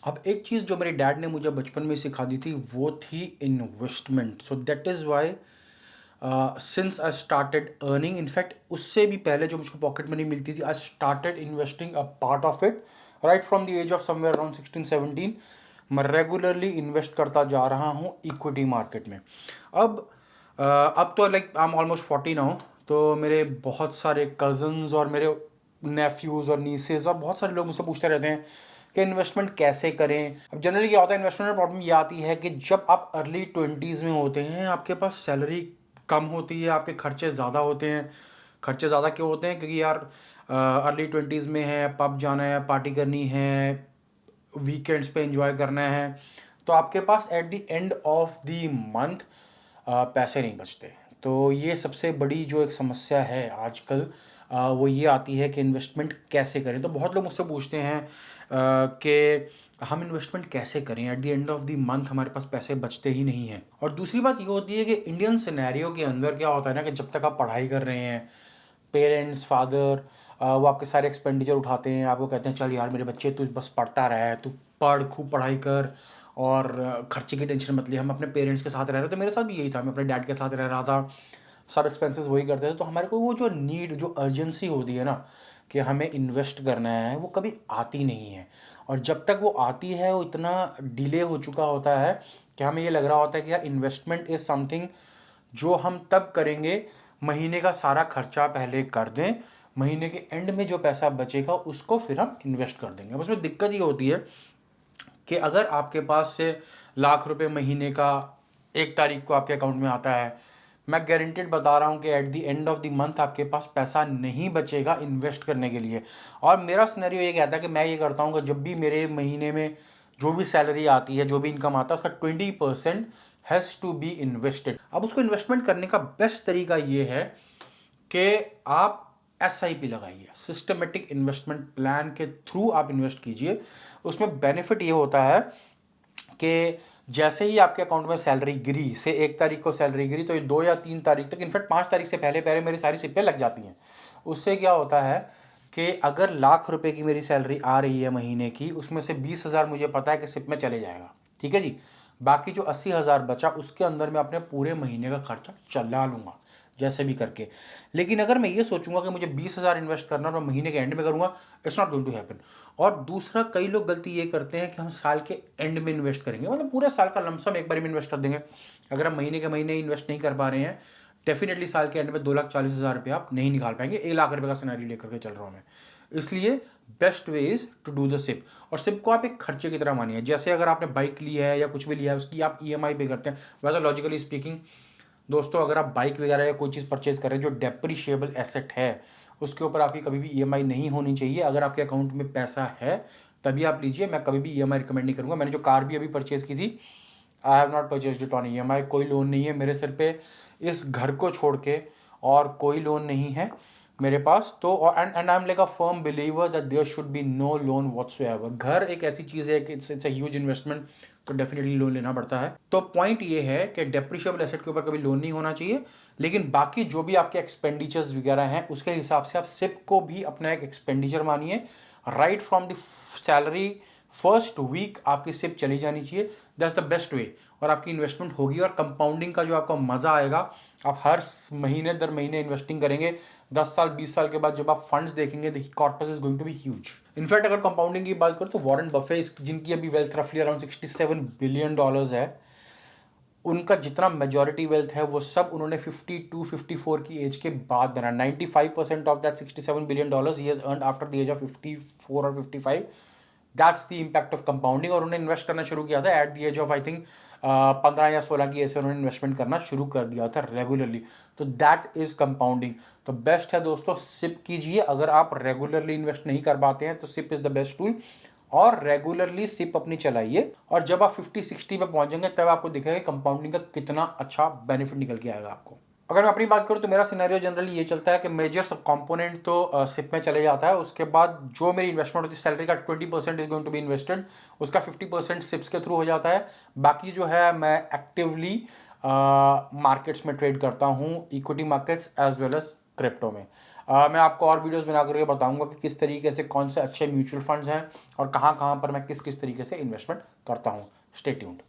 अब एक चीज़ जो मेरे डैड ने मुझे बचपन में सिखा दी थी वो थी investment. So that is why since I started earning, in fact उससे भी पहले जो मुझको पॉकेट मनी मिलती थी, I started investing a part of it right from the age of somewhere around 16-17। मैं रेगुलरली इन्वेस्ट करता जा रहा हूँ इक्विटी मार्केट में। अब तो like I am almost 40 now, तो मेरे बहुत सारे कज़न्स और मेरे नेफ्यूज़ और नीसेस और बहुत सारे लोग मुझसे पूछते रहते हैं कि इन्वेस्टमेंट कैसे करें। अब जनरली क्या होता है, इन्वेस्टमेंट में प्रॉब्लम ये आती है कि जब आप अर्ली 20s में होते हैं, आपके पास सैलरी कम होती है, आपके खर्चे ज़्यादा होते हैं। खर्चे ज़्यादा क्यों होते हैं? क्योंकि यार अर्ली 20s में है, पब जाना है, पार्टी करनी है, वीकेंड्स पे एंजॉय करना है, तो आपके पास at the end of the month पैसे नहीं बचते। तो ये सबसे बड़ी जो एक समस्या है आजकल, वो ये आती है कि इन्वेस्टमेंट कैसे करें। तो बहुत लोग मुझसे पूछते हैं कि हम इन्वेस्टमेंट कैसे करें, eight the end of the month हमारे पास पैसे बचते ही नहीं हैं। और दूसरी बात ये होती है कि इंडियन सिनेरियो के अंदर क्या होता है ना, कि जब तक आप पढ़ाई कर रहे हैं, पेरेंट्स, फादर वो आपके सारे एक्सपेंडिचर उठाते हैं, आपको कहते हैं चल यार मेरे बच्चे तू बस पढ़ता रहे, तू पढ़, खूब पढ़ाई कर और खर्चे की टेंशन मत ले। हम अपने पेरेंट्स के साथ रह रहे थे, मेरे साथ भी यही था, मैं अपने डैड के साथ रह रहा था, सब एक्सपेंसेस वही करते थे। तो हमारे को वो जो नीड, जो अर्जेंसी होती है ना कि हमें इन्वेस्ट करना है, वो कभी आती नहीं है। और जब तक वो आती है वो इतना डिले हो चुका होता है कि हमें ये लग रहा होता है कि यार इन्वेस्टमेंट इज़ समथिंग जो हम तब करेंगे, महीने का सारा खर्चा पहले कर दें, महीने के एंड में जो पैसा बचेगा उसको फिर हम इन्वेस्ट कर देंगे। अब उसमें दिक्कत ये होती है कि अगर आपके पास से ₹1,00,000 महीने का 1 तारीख को आपके अकाउंट में आता है, मैं गारंटेड बता रहा हूँ कि eight the end of the month आपके पास पैसा नहीं बचेगा इन्वेस्ट करने के लिए। और मेरा सिनेरियो ये कहता है कि मैं ये करता हूँ कि जब भी मेरे महीने में जो भी सैलरी आती है, जो भी इनकम आता है, उसका 20% हैज़ टू बी इन्वेस्टेड। अब उसको इन्वेस्टमेंट करने का बेस्ट तरीका ये है कि आप SIP लगाइए, सिस्टमेटिक इन्वेस्टमेंट प्लान के थ्रू आप इन्वेस्ट कीजिए। उसमें बेनिफिट ये होता है कि जैसे ही आपके अकाउंट में सैलरी गिरी, से 1 तारीख को सैलरी गिरी, तो ये 2 या 3 तारीख तक, इनफैक्ट 5 तारीख से पहले पहले मेरी सारी सिप्पें लग जाती हैं। उससे क्या होता है कि अगर ₹1,00,000 की मेरी सैलरी आ रही है महीने की, उसमें से 20,000 मुझे पता है कि सिप में चले जाएगा, ठीक है जी। बाकी जो 80,000 बचा, उसके अंदर मैं अपने पूरे महीने का खर्चा चला लूँगा जैसे भी करके। लेकिन अगर मैं ये सोचूंगा कि मुझे 20,000 इन्वेस्ट करना और मैं महीने के एंड में करूंगा, it's not going to happen. और दूसरा, कई लोग गलती ये करते हैं कि हम साल के एंड में इन्वेस्ट करेंगे, मतलब पूरे साल का लमसम एक बार में इन्वेस्ट कर देंगे। अगर हम महीने के महीने इन्वेस्ट नहीं कर पा रहे हैं, डेफिनेटली साल के एंड में 2,40,000 रुपये आप नहीं निकाल पाएंगे। 1,00,000 रुपये का सिनेरियो लेकर के चल रहा हूँ मैं। इसलिए best way is to do the SIP. और सिप को आप एक खर्चे की तरह मानिए। जैसे अगर आपने बाइक ली है या कुछ भी लिया है, उसकी आप EMI पे करते हैं। वैसे लॉजिकली स्पीकिंग दोस्तों, अगर आप बाइक वगैरह या कोई चीज़ परचेज कर रहे हैं जो डेप्रिशिएबल एसेट है, उसके ऊपर आपकी कभी भी EMI नहीं होनी चाहिए। अगर आपके अकाउंट में पैसा है तभी आप लीजिए। मैं कभी भी EMI रिकमेंड नहीं करूँगा। मैंने जो कार भी अभी परचेज की थी, I have not purchased it on EMI। कोई लोन नहीं है मेरे सिर पे, इस घर को छोड़ के और कोई लोन नहीं है मेरे पास। तो and I am like a firm believer that there should be no loan whatsoever. घर एक ऐसी चीज़ है कि इट्स अ ह्यूज इन्वेस्टमेंट, तो डेफिनेटली लोन लेना पड़ता है। तो पॉइंट ये है कि डेप्रिशिएबल एसेट के ऊपर कभी लोन नहीं होना चाहिए। लेकिन बाकी जो भी आपके एक्सपेंडिचर्स वगैरह हैं, उसके हिसाब से आप सिप को भी अपना एक एक्सपेंडिचर मानिए। Right from the salary first week आपकी सिप चली जानी चाहिए। That's the best way. और आपकी इन्वेस्टमेंट होगी, और कंपाउंडिंग का जो आपको मज़ा आएगा, आप हर महीने दर महीने इन्वेस्टिंग करेंगे। 10 साल 20 साल के बाद जब आप फंड्स देखेंगे, the corpus is going to be huge. In fact अगर कंपाउंडिंग की बात करो तो वॉरेन बफे, जिनकी अभी वेल्थ रफली अराउंड $67 बिलियन है, उनका जितना मेजॉरिटी वेल्थ है वो सब उन्होंने 52-54 की एज के बाद बना। 95% of that $67 billion he has earned after the age of 54 और 55। That's the impact of compounding. और उन्होंने इन्वेस्ट करना शुरू किया था at the age of I think 15 या 16 की एज से उन्होंने इन्वेस्टमेंट करना शुरू कर दिया था रेगुलरली। तो दैट इज कंपाउंडिंग। तो बेस्ट है दोस्तों, सिप कीजिए। अगर आप रेगुलरली इन्वेस्ट नहीं कर पाते हैं तो SIP is the best tool, और रेगुलरली सिप अपनी चलाइए। और जब आप 50-60 पे पहुंचेंगे तब आपको दिखेगा कंपाउंडिंग का कितना अच्छा बेनिफिट निकल के आएगा आपको। अगर मैं अपनी बात करूं तो मेरा सिनेरियो जनरली ये चलता है कि मेजर सब कंपोनेंट तो सिप में चले जाता है। उसके बाद जो मेरी इन्वेस्टमेंट होती है, सैलरी का 20% is going to be invested, उसका 50% सिप्स के थ्रू हो जाता है। बाकी जो है मैं एक्टिवली मार्केट्स में ट्रेड करता हूँ, equity markets as well as crypto में। मैं आपको और वीडियोस बना करके बताऊंगा कि किस तरीके से कौन से अच्छे म्यूचुअल फंड्स हैं और कहाँ कहाँ पर मैं किस किस तरीके से इन्वेस्टमेंट करता हूँ। Stay tuned.